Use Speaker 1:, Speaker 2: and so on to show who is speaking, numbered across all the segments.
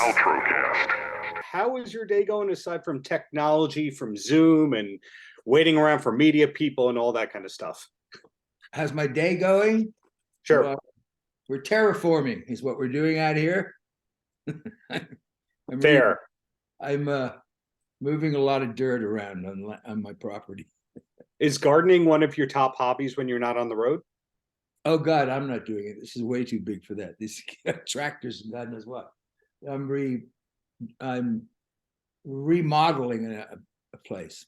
Speaker 1: Paltrocast.
Speaker 2: How is your day going aside from technology, from Zoom and waiting around for media people and all that kind of stuff?
Speaker 3: How's my day going?
Speaker 2: Sure.
Speaker 3: Well, we're terraforming is what we're doing out here.
Speaker 2: Fair.
Speaker 3: I'm moving a lot of dirt around on my property.
Speaker 2: Is gardening one of your top hobbies when you're not on the road?
Speaker 3: Oh God, I'm not doing it. This is way too big for that. These tractors and God knows what. I'm remodeling a place.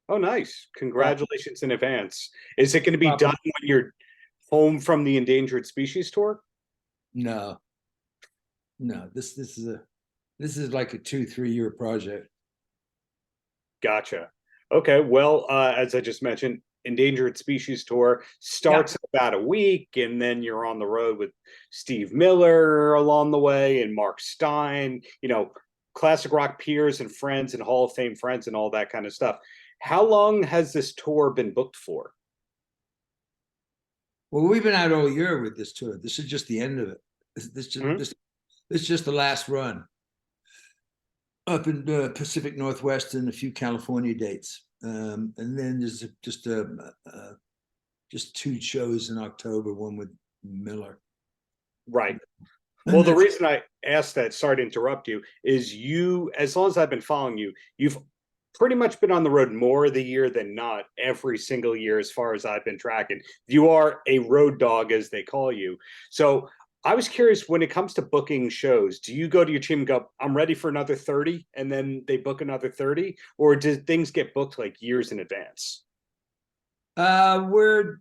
Speaker 2: Oh, nice. Congratulations in advance. Is it going to be done when you're home from the endangered species tour?
Speaker 3: No. This is like a 2-3 year project.
Speaker 2: Gotcha. Okay. Well, as I just mentioned, endangered species tour starts in about a week, and then you're on the road with Steve Miller along the way and Mark Stein, classic rock peers and friends and Hall of Fame friends and all that kind of stuff. How long has this tour been booked for?
Speaker 3: Well, we've been out all year with this tour. This is just the end of it. This is just the last run up in the Pacific Northwest and a few California dates. And then there's just 2 shows in October, one with Miller.
Speaker 2: Right. Well, the reason I asked that, sorry to interrupt you, is as long as I've been following you, you've pretty much been on the road more of the year than not every single year, as far as I've been tracking. You are a road dog, as they call you. So I was curious, when it comes to booking shows, do you go to your team and go, I'm ready for another 30, and then they book another 30? Or do things get booked like years in advance?
Speaker 3: We're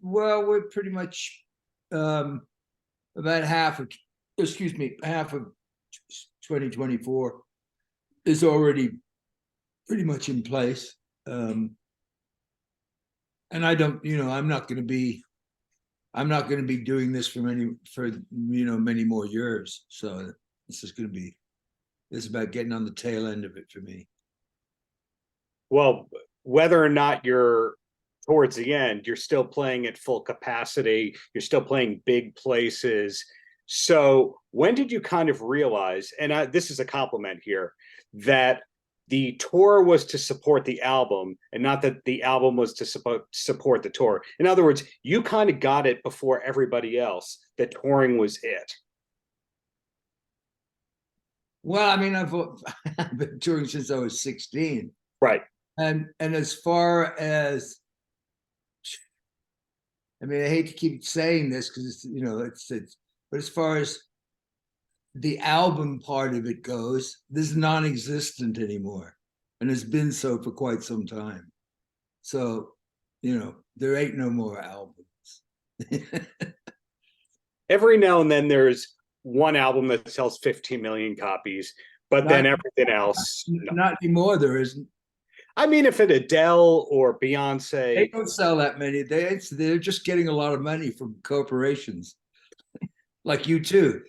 Speaker 3: pretty much about half of 2024 is already pretty much in place. And I don't, I'm not going to be doing this for many more years. So this is about getting on the tail end of it for me.
Speaker 2: Well, whether or not you're towards the end, you're still playing at full capacity. You're still playing big places. So when did you kind of realize, and this is a compliment here, that the tour was to support the album and not that the album was to support the tour? In other words, you kind of got it before everybody else that touring was it.
Speaker 3: Well, I mean, I've been touring since I was 16.
Speaker 2: Right.
Speaker 3: And as far as, I mean, I hate to keep saying this because but as far as the album part of it goes, this is non-existent anymore, and it's been so for quite some time. So, there ain't no more albums.
Speaker 2: Every now and then there's one album that sells 15 million copies, but then everything else.
Speaker 3: Not anymore, there isn't.
Speaker 2: I mean, if it's Adele or Beyonce.
Speaker 3: They don't sell that many. They're just getting a lot of money from corporations. Like U2.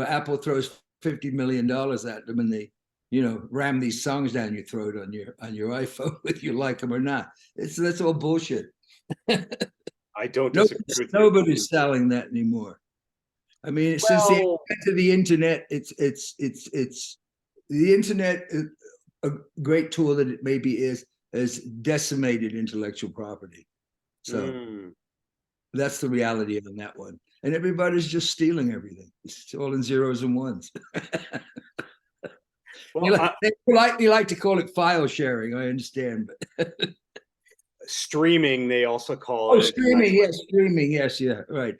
Speaker 3: Apple throws $50 million at them and they, ram these songs down your throat on your iPhone, whether you like them or not. That's all bullshit.
Speaker 2: I don't disagree with you.
Speaker 3: Nobody's selling that anymore. I mean, since the advent of the internet, it's the internet, a great tool that it maybe is, has decimated intellectual property. So that's the reality on that one. And everybody's just stealing everything. It's all in zeros and ones. Well, you like to call it file sharing, I understand. But
Speaker 2: streaming, they also call it.
Speaker 3: Streaming, yes, streaming, yes, yeah, right.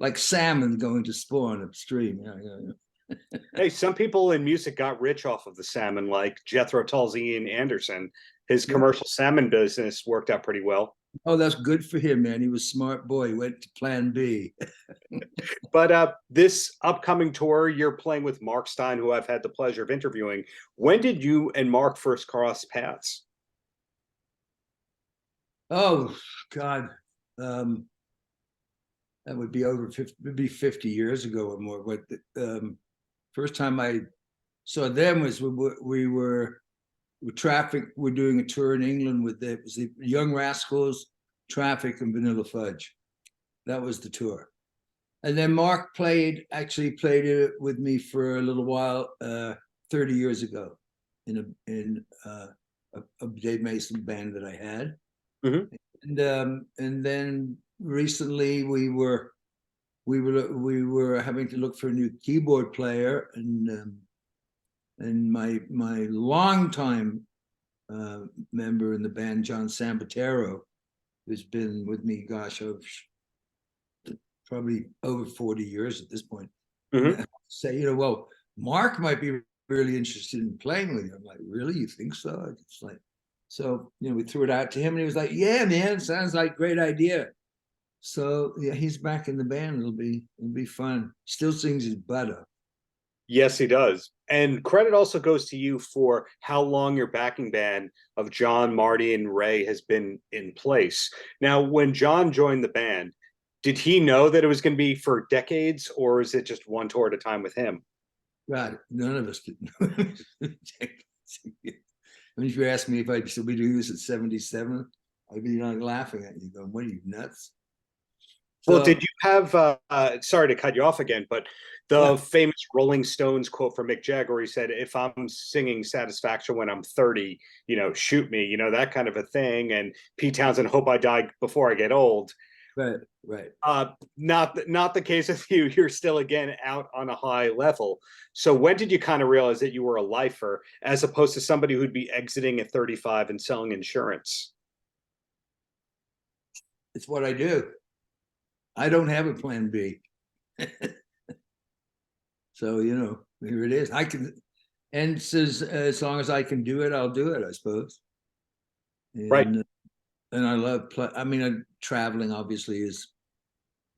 Speaker 3: Like salmon going to spawn upstream. Yeah.
Speaker 2: Hey, some people in music got rich off of the salmon, like Jethro Tull's Ian Anderson. His commercial salmon business worked out pretty well.
Speaker 3: Oh, that's good for him, man. He was a smart boy. He went to plan B.
Speaker 2: But this upcoming tour, you're playing with Mark Stein, who I've had the pleasure of interviewing. When did you and Mark first cross paths?
Speaker 3: Oh, God. That would be over 50 years ago or more. But first time I saw them was we were Traffic. We're doing a tour in England with the Young Rascals, Traffic, and Vanilla Fudge. That was the tour. And then Mark actually played it with me for a little while 30 years ago in a Dave Mason band that I had.
Speaker 2: Mhm.
Speaker 3: And then recently we were having to look for a new keyboard player, and my longtime member in the band, John Sambatero, who's been with me, gosh, probably over 40 years at this point.
Speaker 2: Mhm.
Speaker 3: Say, well, Mark might be really interested in playing with you. I'm like, really? You think so? It's like, so, we threw it out to him, and he was like, yeah, man, sounds like a great idea. So yeah, he's back in the band. It'll be fun. Still sings his butt off.
Speaker 2: Yes, he does. And credit also goes to you for how long your backing band of John, Marty, and Ray has been in place. Now, when John joined the band, did he know that it was going to be for decades, or is it just one tour at a time with him?
Speaker 3: God, none of us did know. I mean, if you asked me if I'd still be doing this at 77, I'd be laughing at you, going, "What are you, nuts?"
Speaker 2: Well,
Speaker 3: So
Speaker 2: did you have, sorry to cut you off again, but the
Speaker 3: yeah,
Speaker 2: famous Rolling Stones quote from Mick Jagger, where he said, if I'm singing Satisfaction when I'm 30, shoot me, that kind of a thing. And Pete Townsend, hope I die before I get old.
Speaker 3: right.
Speaker 2: Not the case with you. You're still, again, out on a high level. So when did you kind of realize that you were a lifer as opposed to somebody who'd be exiting at 35 and selling insurance?
Speaker 3: It's what I do. I don't have a plan B. So, here it is. I can, and says, as long as I can do it, I'll do it, I suppose.
Speaker 2: Right.
Speaker 3: And I love I mean, traveling obviously is,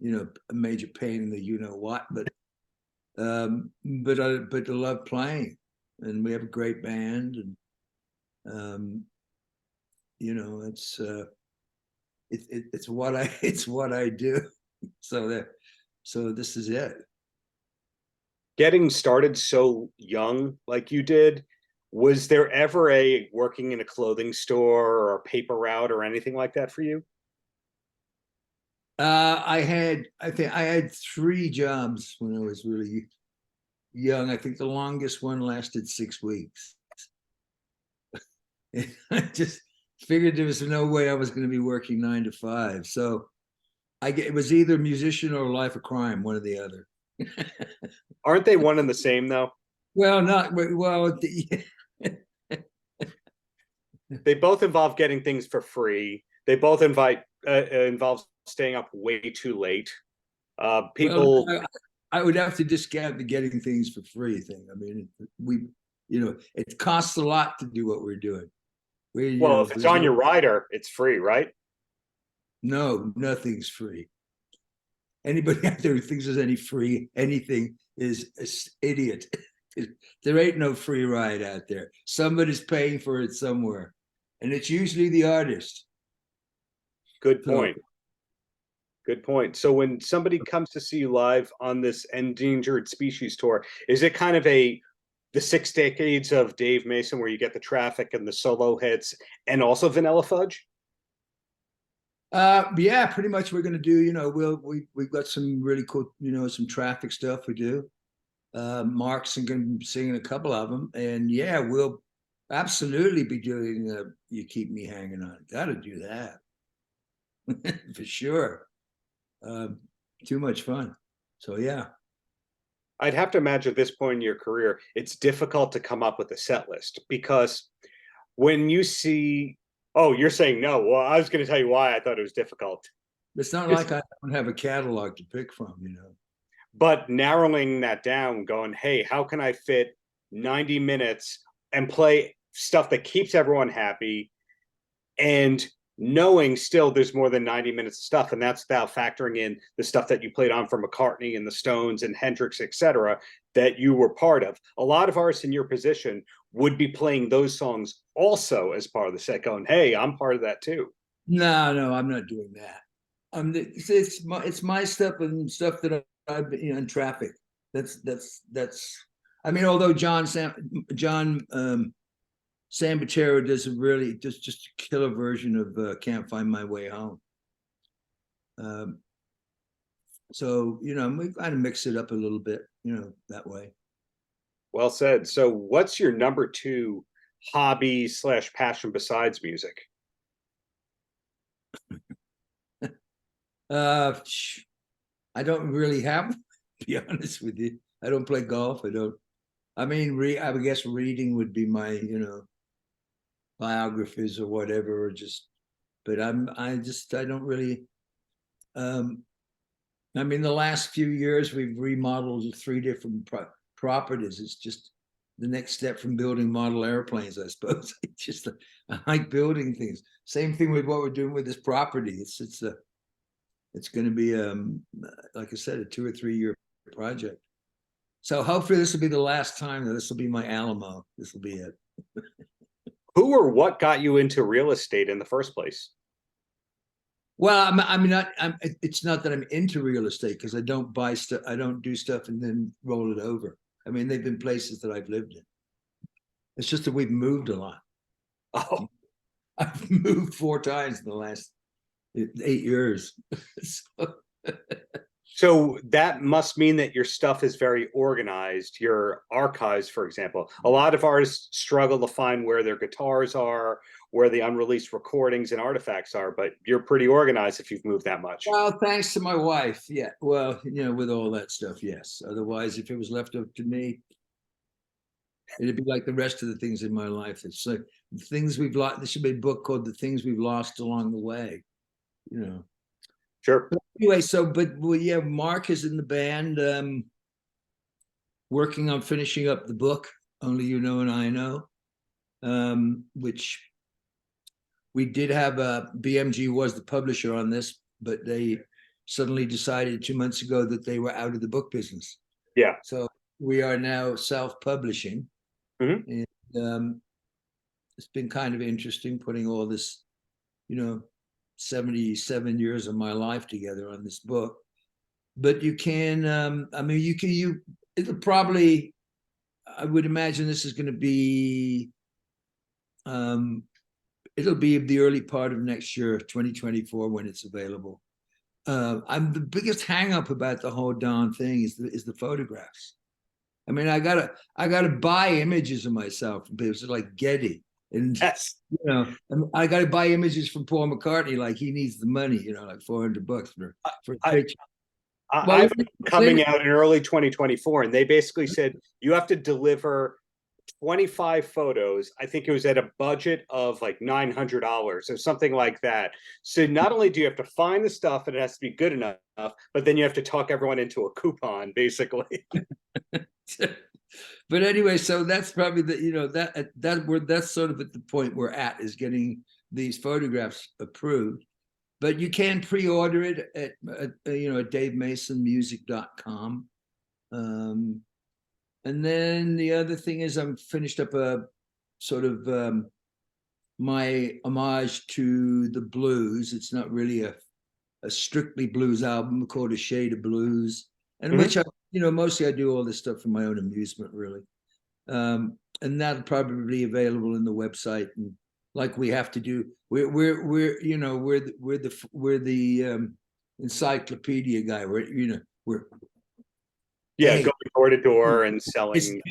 Speaker 3: a major pain in the what, but I love playing, and we have a great band, and it's it's what I it's what I do. So this is it.
Speaker 2: Getting started so young like you did, was there ever a working in a clothing store or a paper route or anything like that for you?
Speaker 3: I think I had 3 jobs when I was really young. I think the longest one lasted 6 weeks. I just figured there was no way I was going to be working 9 to 5. So it was either musician or life of crime, one or the other.
Speaker 2: Aren't they one and the same though?
Speaker 3: Well, not well.
Speaker 2: They both involve getting things for free. They both involve staying up way too late.
Speaker 3: Well,
Speaker 2: People.
Speaker 3: I would have to discount the getting things for free thing. I mean, it costs a lot to do what we're doing.
Speaker 2: Well, if it's on your rider, it's free, right?
Speaker 3: No, nothing's free. Anybody out there who thinks there's anything is an idiot. There ain't no free ride out there. Somebody's paying for it somewhere, and it's usually the artist.
Speaker 2: Good point. Good point. So when somebody comes to see you live on this Endangered Species tour, is it kind of the 6 decades of Dave Mason where you get the Traffic and the solo hits and also Vanilla Fudge?
Speaker 3: Yeah, pretty much. We're gonna do. We've got some really cool. Some Traffic stuff we do. Mark's gonna be singing a couple of them, and yeah, we'll absolutely be doing. You Keep Me Hanging On. Got to do that for sure. Too much fun. So yeah.
Speaker 2: I'd have to imagine at this point in your career, it's difficult to come up with a set list because when you see, oh, you're saying no. Well, I was going to tell you why I thought it was difficult.
Speaker 3: It's not like I don't have a catalog to pick from,
Speaker 2: But narrowing that down, going, hey, how can I fit 90 minutes and play stuff that keeps everyone happy, and knowing still there's more than 90 minutes of stuff, and that's without factoring in the stuff that you played on for McCartney and the Stones and Hendrix, etc., that you were part of. A lot of artists in your position would be playing those songs also as part of the set, going, hey, I'm part of that too.
Speaker 3: No, I'm not doing that. It's my stuff and stuff that I've been in Traffic. That's. I mean, although John Sambatero does a really just a killer version of "Can't Find My Way Home." So we kind of mix it up a little bit, that way.
Speaker 2: Well said. So what's your number two hobby slash passion besides music?
Speaker 3: I don't really have, to be honest with you. I don't play golf. I mean, I would guess reading would be my, biographies or whatever, or but I don't really, I mean, the last few years we've remodeled 3 different properties. It's just the next step from building model airplanes, I suppose. I like building things. Same thing with what we're doing with this property. It's going to be, like I said, a 2 or 3 year project. So hopefully this will be the last time. This will be my Alamo. This will be it.
Speaker 2: Who or what got you into real estate in the first place?
Speaker 3: Well, it's not that I'm into real estate, because I don't buy stuff. I don't do stuff and then roll it over. I mean, they've been places that I've lived in. It's just that we've moved a lot.
Speaker 2: Oh,
Speaker 3: I've moved 4 times in the last 8 years.
Speaker 2: so that must mean that your stuff is very organized. Your archives, for example, a lot of artists struggle to find where their guitars are, where the unreleased recordings and artifacts are, but you're pretty organized if you've moved that much.
Speaker 3: Well, thanks to my wife. Yeah. Well, with all that stuff, yes. Otherwise, if it was left up to me, it'd be like the rest of the things in my life. It's like the things we've lost. There should be a book called "The Things We've Lost Along the Way."
Speaker 2: Sure.
Speaker 3: But anyway, yeah, Mark is in the band, working on finishing up the book, Only You Know and I Know, which we did have BMG was the publisher on this, but they suddenly decided 2 months ago that they were out of the book business.
Speaker 2: Yeah.
Speaker 3: So we are now self-publishing.
Speaker 2: Mm-hmm.
Speaker 3: And it's been kind of interesting putting all this, 77 years of my life together on this book. But you can, it'll probably, I would imagine this is going to be, it'll be the early part of next year, 2024, when it's available. I'm the biggest hang up about the whole darn thing is the photographs. I mean, I gotta buy images of myself. It's like Getty. And
Speaker 2: yes,
Speaker 3: I got to buy images from Paul McCartney, like he needs the money, like $400 for a picture.
Speaker 2: I've been coming out in early 2024, and they basically said you have to deliver 25 photos. I think it was at a budget of like $900 or something like that. So not only do you have to find the stuff and it has to be good enough, but then you have to talk everyone into a coupon, basically.
Speaker 3: But anyway, so that's probably that's sort of at the point we're at, is getting these photographs approved. But you can pre-order it at davemasonmusic.com. And then the other thing is I'm finished up a sort of my homage to the blues. It's not really a strictly blues album, called A Shade of Blues, and which I mostly I do all this stuff for my own amusement, really. And that'll probably be available in the website. And like we have to do, we're the encyclopedia guy. We're
Speaker 2: going door to door and selling.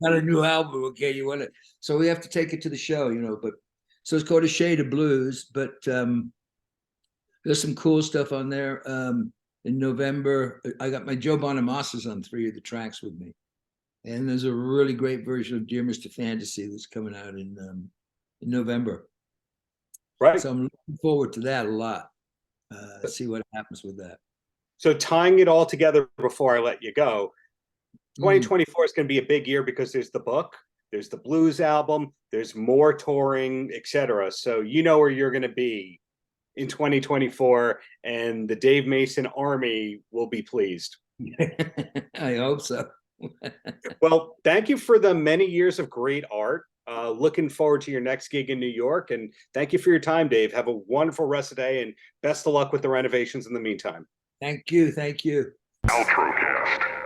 Speaker 3: Got a new album, okay? You want it? So we have to take it to the show, But so it's called A Shade of Blues. But there's some cool stuff on there. In November, I got my Joe Bonamassa's on 3 of the tracks with me, and there's a really great version of Dear Mr. Fantasy that's coming out in November.
Speaker 2: Right.
Speaker 3: So I'm looking forward to that a lot. See what happens with that.
Speaker 2: So tying it all together before I let you go, 2024 is going to be a big year because there's the book, there's the blues album, there's more touring, etc. So you know where you're going to be in 2024, and the Dave Mason Army will be pleased.
Speaker 3: I hope so.
Speaker 2: Well, thank you for the many years of great art. Looking forward to your next gig in New York, and thank you for your time, Dave. Have a wonderful rest of the day, and best of luck with the renovations in the meantime.
Speaker 3: Thank you. Paltrocast.